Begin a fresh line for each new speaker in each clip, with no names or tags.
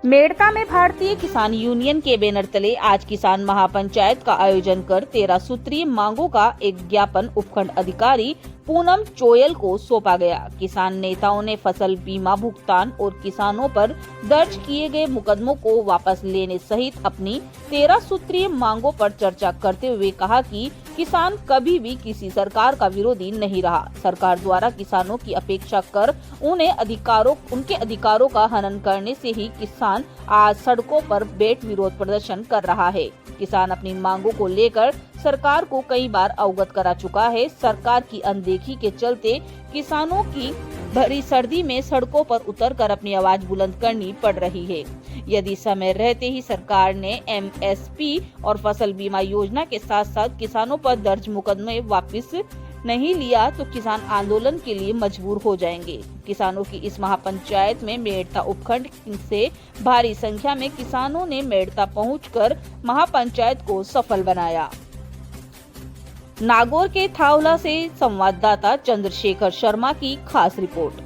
मेड़ता में भारतीय किसान यूनियन के बैनर तले आज किसान महापंचायत का आयोजन कर 13 सूत्रीय मांगों का एक ज्ञापन उपखंड अधिकारी पूनम चोयल को सौंपा गया। किसान नेताओं ने फसल बीमा भुगतान और किसानों पर दर्ज किए गए मुकदमों को वापस लेने सहित अपनी 13 सूत्रीय मांगों पर चर्चा करते हुए कहा कि किसान कभी भी किसी सरकार का विरोधी नहीं रहा। सरकार द्वारा किसानों की अपेक्षा कर उनके अधिकारों का हनन करने से ही किसान आज सड़कों पर बैठ विरोध प्रदर्शन कर रहा है। किसान अपनी मांगों को लेकर सरकार को कई बार अवगत करा चुका है। सरकार की अनदेखी के चलते किसानों की भरी सर्दी में सड़कों पर उतरकर अपनी आवाज बुलंद करनी पड़ रही है। यदि समय रहते ही सरकार ने MSP और फसल बीमा योजना के साथ साथ किसानों पर दर्ज मुकदमे वापस नहीं लिया तो किसान आंदोलन के लिए मजबूर हो जाएंगे। किसानों की इस महापंचायत में मेड़ता उपखंड से भारी संख्या में किसानों ने मेड़ता पहुंचकर महापंचायत को सफल बनाया। नागौर के थावला से संवाददाता चंद्रशेखर शर्मा की खास रिपोर्ट।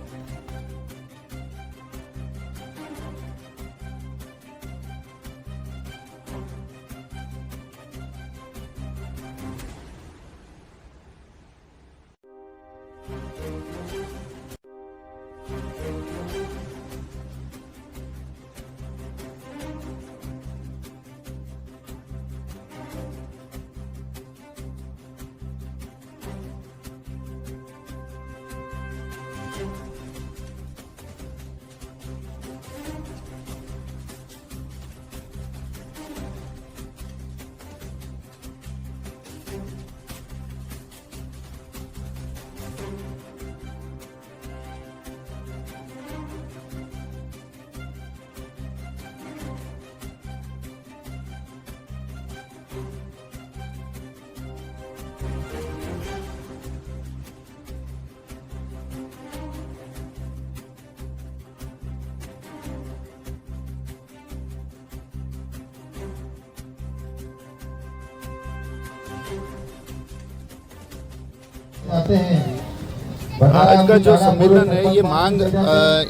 आज का जो सम्मेलन है ये मांग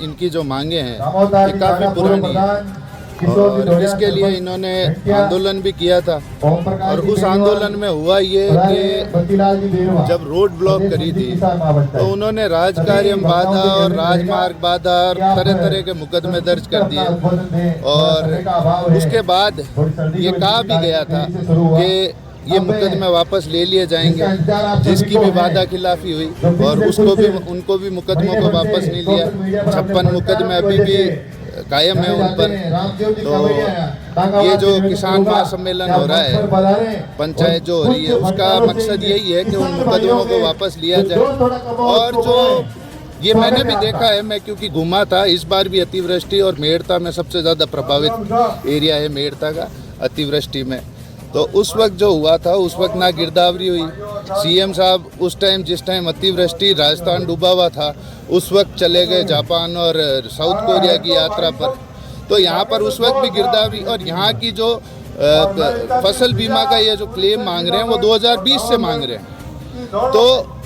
इनकी जो मांगे हैं ये काफ़ी पुरानी है और इसके लिए इन्होंने आंदोलन भी किया था। और उस आंदोलन में हुआ ये कि जब रोड ब्लॉक करी थी तो उन्होंने राजकार्य बाधा और राजमार्ग बाधा और तरह तरह के मुकदमे दर्ज कर दिए। और उसके बाद ये कहा भी गया था कि ये मुकदमे वापस ले लिए जाएंगे, जिसकी भी वादा खिलाफी हुई और उनको भी मुकदमों को वापस नहीं लिया। 56 मुकदमे अभी भी कायम है उन पर। तो ये जो किसान महासम्मेलन हो रहा है, पंचायत जो हो रही है, उसका मकसद यही है कि उन मुकदमों को वापस लिया जाए। और जो ये मैंने भी देखा है, मैं क्योंकि घूमा था, इस बार भी अतिवृष्टि और मेड़ता में सबसे ज़्यादा प्रभावित एरिया है मेड़ता का अतिवृष्टि में। तो उस वक्त जो हुआ था उस वक्त ना गिरदावरी हुई। CM साहब उस टाइम जिस टाइम अतिवृष्टि राजस्थान डूबा हुआ था उस वक्त चले गए जापान और साउथ कोरिया की यात्रा पर। तो यहाँ पर उस वक्त भी गिरदावरी। और यहाँ की जो फसल बीमा का ये जो क्लेम मांग रहे हैं वो 2020 से मांग रहे हैं। तो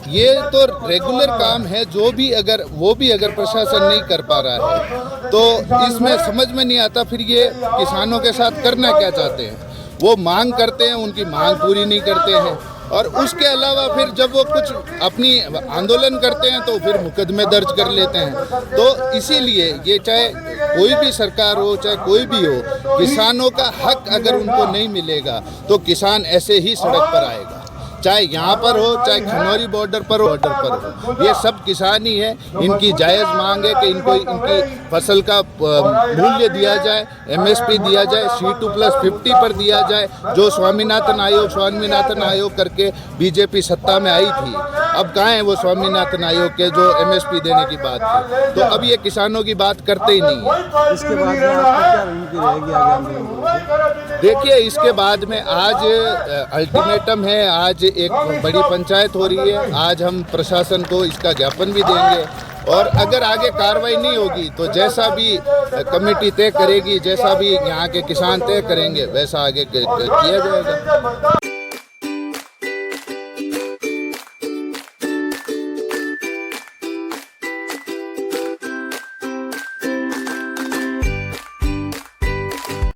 ये तो रेगुलर काम है, वो भी अगर प्रशासन नहीं कर पा रहा है तो इसमें समझ में नहीं आता फिर ये किसानों के साथ करना क्या चाहते हैं। वो मांग करते हैं, उनकी मांग पूरी नहीं करते हैं और उसके अलावा फिर जब वो कुछ अपनी आंदोलन करते हैं तो फिर मुकदमे दर्ज कर लेते हैं। तो इसीलिए ये चाहे कोई भी सरकार हो चाहे कोई भी हो, किसानों का हक अगर उनको नहीं मिलेगा तो किसान ऐसे ही सड़क पर आएगा, चाहे यहाँ पर हो चाहे खनौरी बॉर्डर पर हो। ये सब किसान ही है। इनकी जायज़ मांग है कि इनकी फसल का मूल्य दिया जाए, MSP दिया जाए, C2+50 पर दिया जाए, जो स्वामीनाथन आयोग करके BJP सत्ता में आई थी। अब कहाँ है वो स्वामीनाथन आयोग के जो MSP देने की बात थी। तो अब ये किसानों की बात करते ही नहीं है।
इसके बाद में आपकी क्या रणनीति रहेगी आगे आंदोलन?
देखिए, इसके बाद में आज अल्टीमेटम है, आज एक बड़ी पंचायत हो रही है। आज हम प्रशासन को इसका ज्ञापन भी देंगे और अगर आगे कार्रवाई नहीं होगी तो जैसा भी कमेटी तय करेगी, जैसा भी यहाँ के किसान तय करेंगे वैसा आगे किया जाएगा।